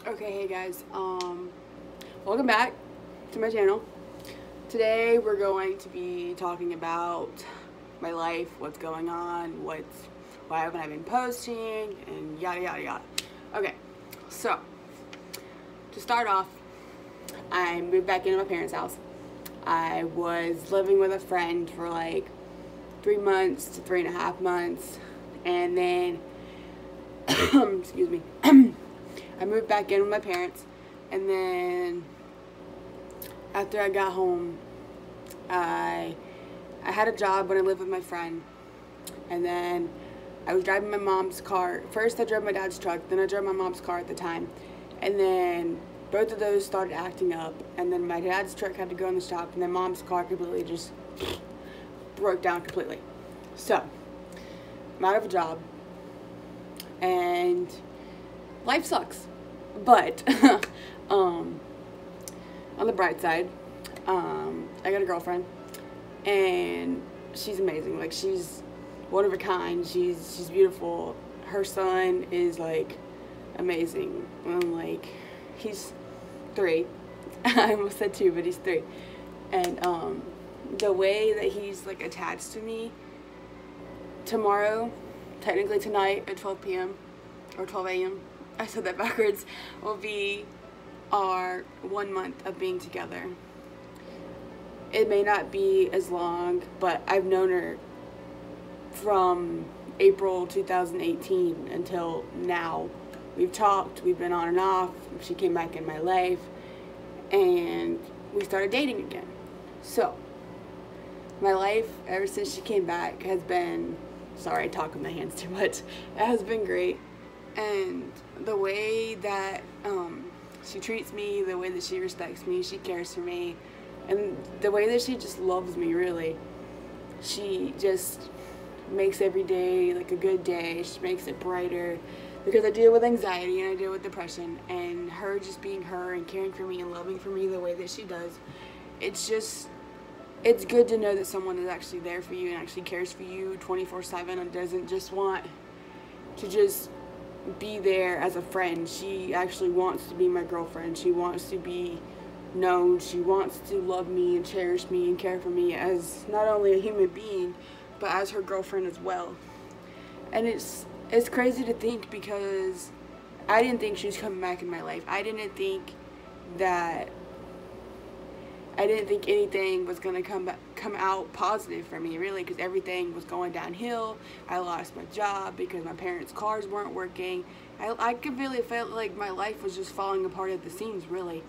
Okay, hey guys, welcome back to my channel. Today we're going to be talking about my life, what's going on, why haven't I been posting, and yada yada yada. Okay, so to start off, I moved back into my parents' house. I was living with a friend for like 3 months to 3.5 months, and then excuse me. I moved back in with my parents, and then after I got home, I had a job when I lived with my friend, and then I was driving my mom's car. First I drove my dad's truck, then I drove my mom's car at the time, and then both of those started acting up, and then my dad's truck had to go in the shop, and then mom's car completely just broke down completely. So I'm out of a job, and life sucks. But on the bright side, I got a girlfriend, and she's amazing. Like, she's one of a kind. She's beautiful. Her son is like amazing. Like, he's 3. I almost said 2, but he's 3. And the way that he's like attached to me, tomorrow, technically tonight at 12 p.m. or 12 a.m. I said that backwards, will be our 1 month of being together. It may not be as long, but I've known her from April 2018 until now. We've talked, we've been on and off. She came back in my life, and we started dating again. So my life ever since she came back has been, sorry I talk with my hands too much, it has been great. And the way that she treats me, the way that she respects me, she cares for me, and the way that she just loves me, really. She just makes every day like a good day. She makes it brighter, because I deal with anxiety and I deal with depression, and her just being her and caring for me and loving for me the way that she does, it's good to know that someone is actually there for you and actually cares for you 24/7 and doesn't just want to just be there as a friend. She actually wants to be my girlfriend. She wants to be known. She wants to love me and cherish me and care for me as not only a human being, but as her girlfriend as well. And it's crazy to think, because I didn't think she was coming back in my life. I didn't think anything was going to come out positive for me, really, because everything was going downhill. I lost my job because my parents' cars weren't working. I could really felt like my life was just falling apart at the seams, really.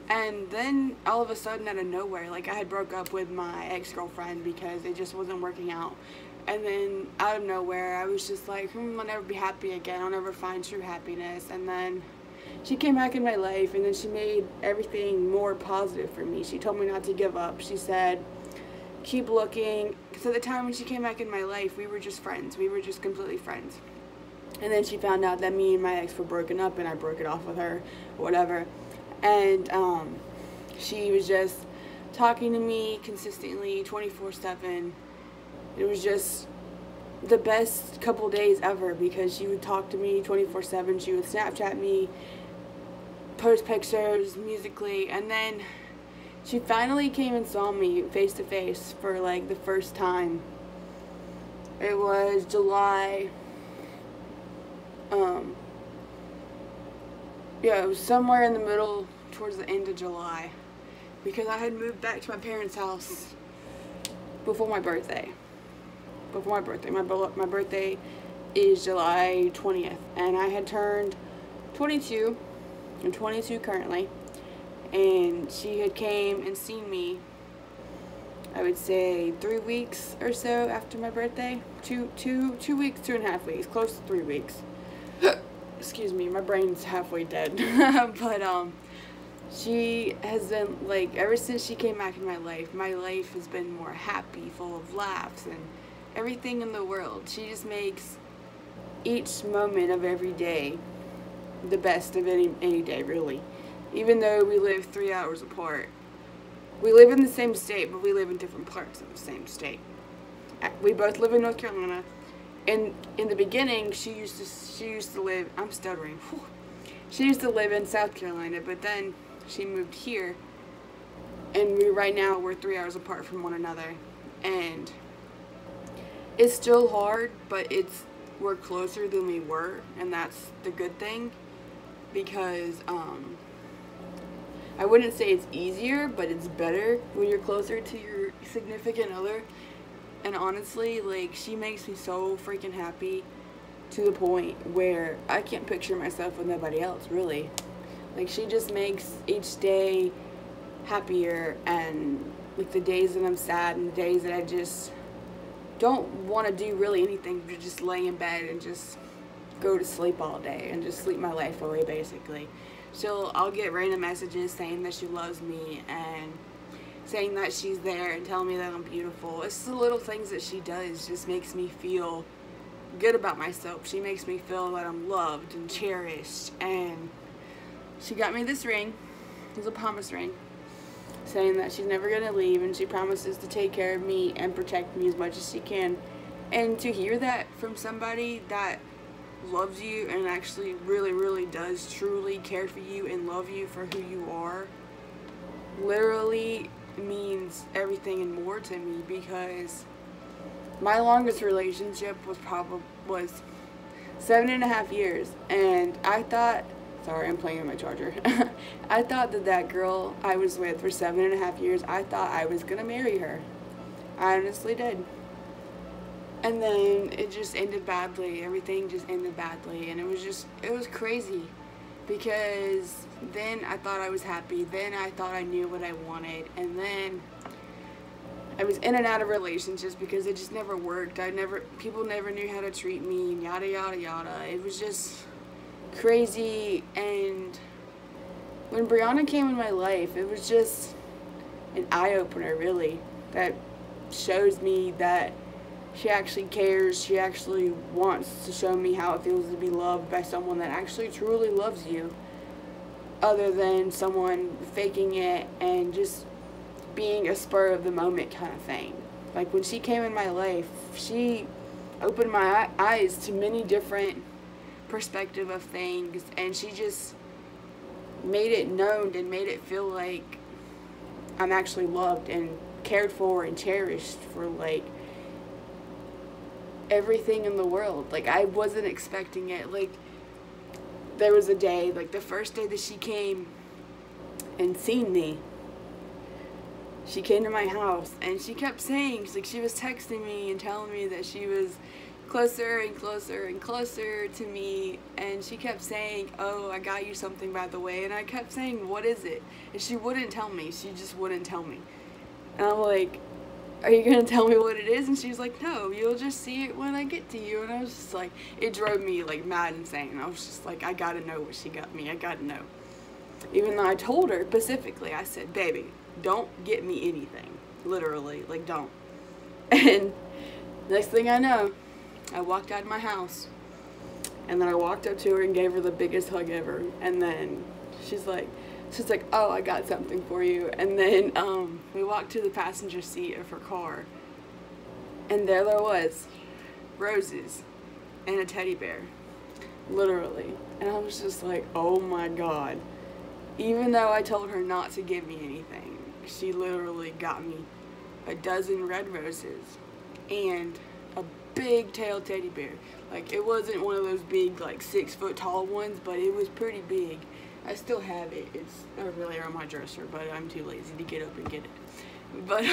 And then all of a sudden, out of nowhere, like, I had broke up with my ex-girlfriend because it just wasn't working out. And then out of nowhere, I was just like, I'll never be happy again. I'll never find true happiness. And then she came back in my life, and then she made everything more positive for me. She told me not to give up. She said, keep looking. Because at the time when she came back in my life, we were just friends. We were just completely friends. And then she found out that me and my ex were broken up, and I broke it off with her, whatever. And she was just talking to me consistently, 24/7. It was just the best couple days ever, because she would talk to me 24/7. She would Snapchat me, post pictures, musically, and then she finally came and saw me face to face for like the first time. It was July. Yeah, it was somewhere in the middle, towards the end of July, because I had moved back to my parents' house before my birthday. My birthday is July 20th, and I had turned 22. I'm 22 currently, and she had came and seen me, I would say 3 weeks or so after my birthday. 2 weeks, 2.5 weeks, close to 3 weeks. Excuse me, my brain's halfway dead. But she has been, like, ever since she came back in my life has been more happy, full of laughs and everything in the world. She just makes each moment of every day the best of any day, really. Even though we live 3 hours apart. We live in the same state, but we live in different parts of the same state. We both live in North Carolina. And in the beginning, she used to live, I'm stuttering. Whew. she used to live in South Carolina, but then she moved here, and right now we're 3 hours apart from one another, and it's still hard, but we're closer than we were, and that's the good thing, because I wouldn't say it's easier, but it's better when you're closer to your significant other. And honestly, like, she makes me so freaking happy to the point where I can't picture myself with nobody else, really. Like, she just makes each day happier, and like the days that I'm sad and the days that I just don't want to do really anything but just lay in bed and just go to sleep all day and just sleep my life away, basically. I'll get random messages saying that she loves me and saying that she's there and telling me that I'm beautiful. It's the little things that she does just makes me feel good about myself. She makes me feel that I'm loved and cherished, and she got me this ring. It's a promise ring, saying that she's never gonna leave, and she promises to take care of me and protect me as much as she can. And to hear that from somebody that loves you and actually really, really does truly care for you and love you for who you are, literally means everything and more to me, because my longest relationship was 7.5 years, and I thought, sorry, I'm playing with my charger. I thought that girl I was with for 7.5 years, I thought I was gonna marry her. I honestly did. And then it just ended badly. Everything just ended badly, and it was crazy, because then I thought I was happy, then I thought I knew what I wanted, and then I was in and out of relationships because it just never worked. People never knew how to treat me, and yada yada yada. It was just crazy. And when Brianna came in my life, it was just an eye-opener, really, that shows me that she actually cares. She actually wants to show me how it feels to be loved by someone that actually truly loves you, other than someone faking it and just being a spur of the moment kind of thing. Like, when she came in my life, she opened my eyes to many different perspective of things, and she just made it known and made it feel like I'm actually loved and cared for and cherished for, like, everything in the world. Like, I wasn't expecting it. Like, there was a day, like the first day that she came and seen me, she came to my house, and she kept saying, like, she was texting me and telling me that she was closer and closer and closer to me, and she kept saying, oh, I got you something, by the way. And I kept saying, what is it? And she wouldn't tell me. She just wouldn't tell me. And I'm like, are you gonna tell me what it is? And she's like, no, you'll just see it when I get to you. And I was just like, it drove me like mad insane. I was just like, I gotta know what she got me. I gotta know. Even though I told her specifically, I said, baby, don't get me anything. Literally, like, don't. And next thing I know, I walked out of my house, and then I walked up to her and gave her the biggest hug ever. And then she's like, oh, I got something for you. And then we walked to the passenger seat of her car, and there was roses and a teddy bear, literally. And I was just like, oh my God. Even though I told her not to give me anything, she literally got me a dozen red roses and a big tail teddy bear. Like, it wasn't one of those big, like, 6-foot tall ones, but it was pretty big. I still have it. It's over there on my dresser, but I'm too lazy to get up and get it. But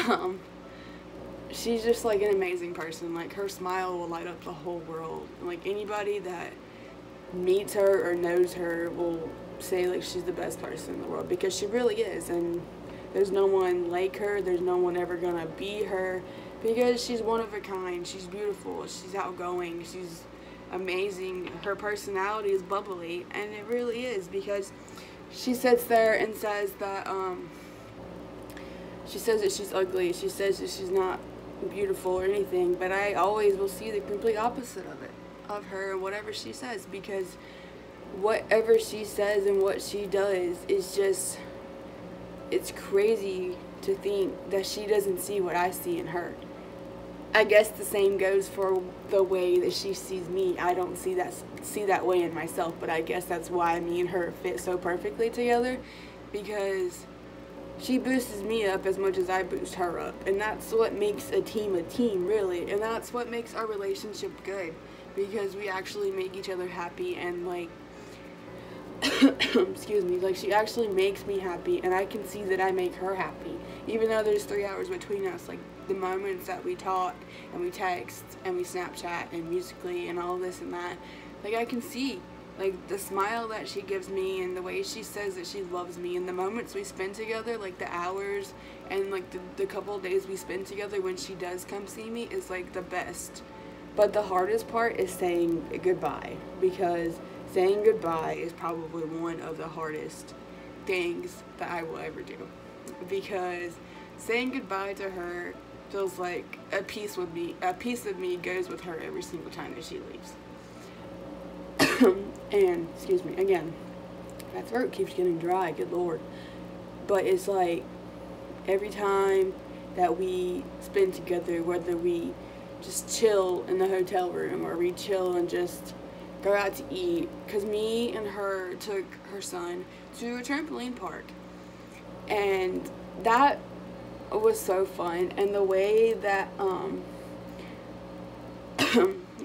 she's just like an amazing person. Like, her smile will light up the whole world. Like, anybody that meets her or knows her will say, like, she's the best person in the world, because she really is. And there's no one like her. There's no one ever gonna be her, because she's one of a kind. She's beautiful. She's outgoing. She's amazing. Her personality is bubbly, and it really is, because she sits there and says that she says that she's ugly. She says that she's not beautiful or anything, but I always will see the complete opposite of it, of her and whatever she says, because whatever she says and what she does is just, it's crazy to think that she doesn't see what I see in her. I guess the same goes for the way that she sees me. I don't see that way in myself, but I guess that's why me and her fit so perfectly together, because she boosts me up as much as I boost her up, and that's what makes a team, really, and that's what makes our relationship good, because we actually make each other happy, and like, excuse me, like, she actually makes me happy, and I can see that I make her happy, even though there's 3 hours between us. Like, the moments that we talk, and we text, and we Snapchat, and Musically, and all this and that, like, I can see, like, the smile that she gives me, and the way she says that she loves me, and the moments we spend together, like, the hours, and, like, the couple of days we spend together when she does come see me is, like, the best. But the hardest part is saying goodbye, because saying goodbye is probably one of the hardest things that I will ever do, because saying goodbye to her feels like a piece of me goes with her every single time that she leaves. And, excuse me, again, my throat keeps getting dry, good lord. But it's like, every time that we spend together, whether we just chill in the hotel room or we chill and just go out to eat, because me and her took her son to a trampoline park, and that was so fun. And the way that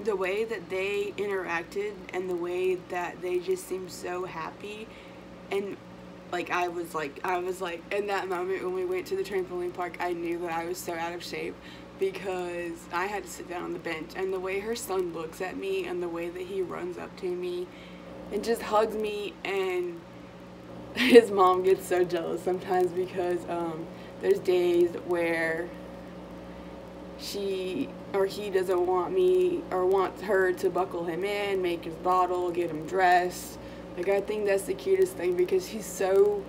the way that they interacted, and the way that they just seemed so happy, and like I was like in that moment when we went to the trampoline park, I knew that I was so out of shape, because I had to sit down on the bench, and the way her son looks at me, and the way that he runs up to me and just hugs me, and his mom gets so jealous sometimes, because there's days where she or he doesn't want me, or wants her to buckle him in, make his bottle, get him dressed. Like, I think that's the cutest thing, because he's so,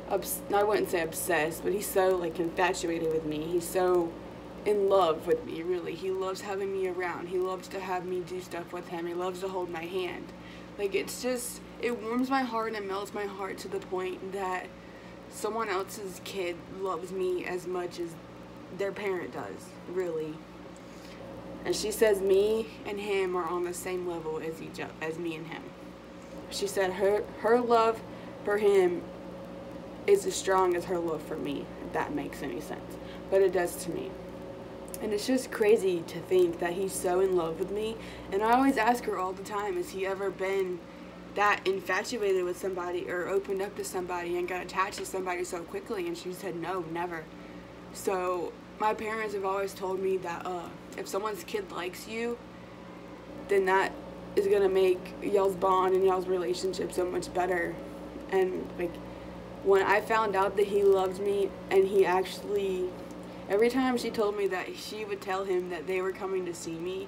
I wouldn't say obsessed, but he's so, like, infatuated with me. He's so in love with me, really. He loves having me around. He loves to have me do stuff with him. He loves to hold my hand. Like, it's just, it warms my heart and melts my heart to the point that someone else's kid loves me as much as their parent does, really. And she says me and him are on the same level as me and him. She said her love for him is as strong as her love for me, if that makes any sense. But it does to me. And it's just crazy to think that he's so in love with me. And I always ask her all the time, has he ever been that infatuated with somebody, or opened up to somebody and got attached to somebody so quickly? And she said, no, never. So my parents have always told me that if someone's kid likes you, then that is going to make y'all's bond and y'all's relationship so much better. And, like, when I found out that he loved me, and he actually, every time she told me that she would tell him that they were coming to see me,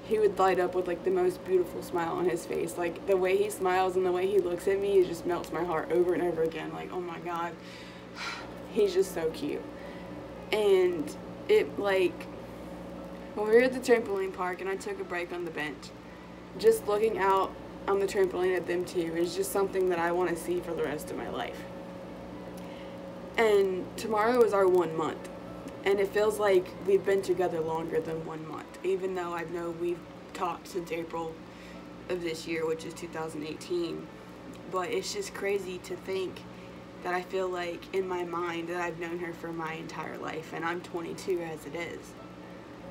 he would light up with, like, the most beautiful smile on his face. Like, the way he smiles and the way he looks at me, it just melts my heart over and over again. Like, oh my god, he's just so cute. And it, like, when we were at the trampoline park and I took a break on the bench, just looking out on the trampoline at them two is just something that I want to see for the rest of my life. And tomorrow is our 1 month, and it feels like we've been together longer than 1 month, even though I know we've talked since April of this year, which is 2018. But it's just crazy to think that I feel like in my mind that I've known her for my entire life, and I'm 22 as it is.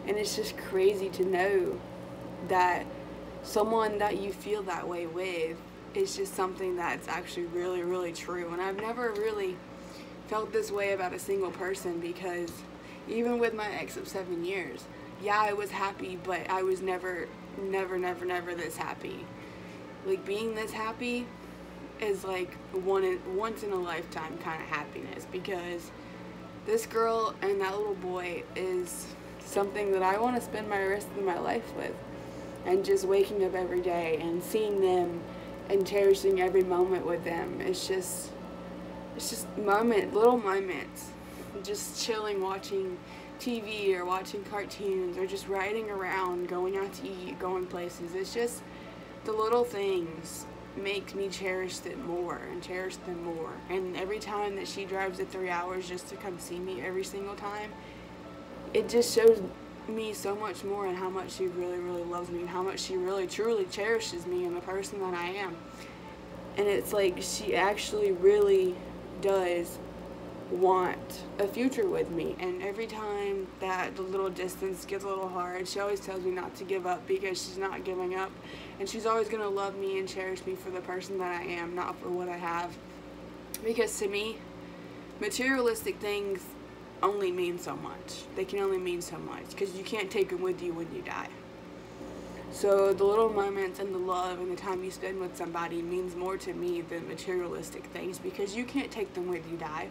And it's just crazy to know that someone that you feel that way with is just something that's actually really, really true. And I've never really felt this way about a single person, because even with my ex of 7 years, yeah, I was happy, but I was never this happy. Like, being this happy is like once in a lifetime kind of happiness, because this girl and that little boy is something that I want to spend my rest of my life with. And just waking up every day and seeing them and cherishing every moment with them. It's just little moments. Just chilling, watching TV or watching cartoons, or just riding around, going out to eat, going places. It's just the little things make me cherish them more and cherish them more. And every time that she drives the 3 hours just to come see me every single time, it just shows me so much more and how much she really, really loves me and how much she really, truly cherishes me and the person that I am. And it's like she actually really does want a future with me. And every time that the little distance gets a little hard, she always tells me not to give up, because she's not giving up. And she's always going to love me and cherish me for the person that I am, not for what I have. Because to me, materialistic things only mean so much. They can only mean so much, because you can't take them with you when you die. So the little moments and the love and the time you spend with somebody means more to me than materialistic things, because you can't take them with you die.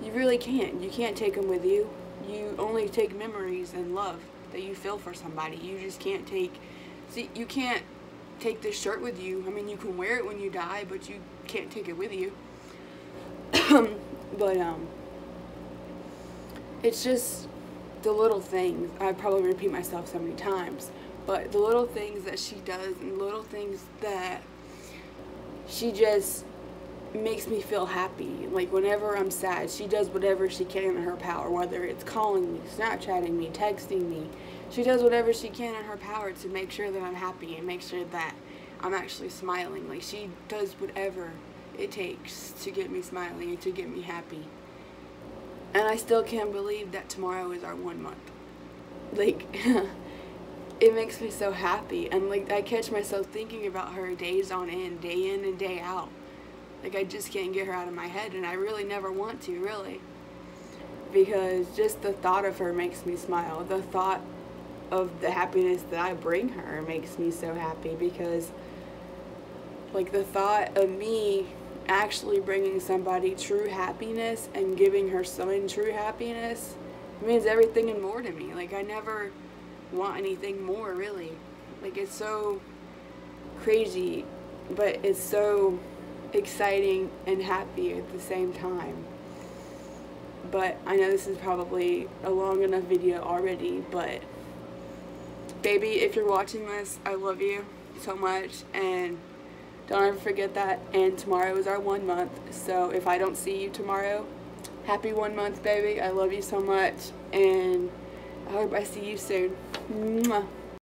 You really can't. You can't take them with you. You only take memories and love that you feel for somebody. You just can't take, see, you can't take this shirt with you. I mean, you can wear it when you die, but you can't take it with you. But it's just the little things. I probably repeat myself so many times, but the little things that she does and little things that she just makes me feel happy. Like whenever I'm sad, she does whatever she can in her power, whether it's calling me, Snapchatting me, texting me. She does whatever she can in her power to make sure that I'm happy and make sure that I'm actually smiling. Like she does whatever it takes to get me smiling and to get me happy. And I still can't believe that tomorrow is our 1 month. Like, it makes me so happy. And like, I catch myself thinking about her days on end, day in and day out. Like, I just can't get her out of my head, and I really never want to, really. Because just the thought of her makes me smile. The thought of the happiness that I bring her makes me so happy, because like the thought of me actually bringing somebody true happiness and giving her son true happiness means everything and more to me. Like, I never want anything more, really. Like, it's so crazy, but it's so exciting and happy at the same time. But I know this is probably a long enough video already, but baby, if you're watching this, I love you so much, and don't ever forget that. And tomorrow is our 1 month, so if I don't see you tomorrow, happy 1 month, baby. I love you so much, and I hope I see you soon. Mwah.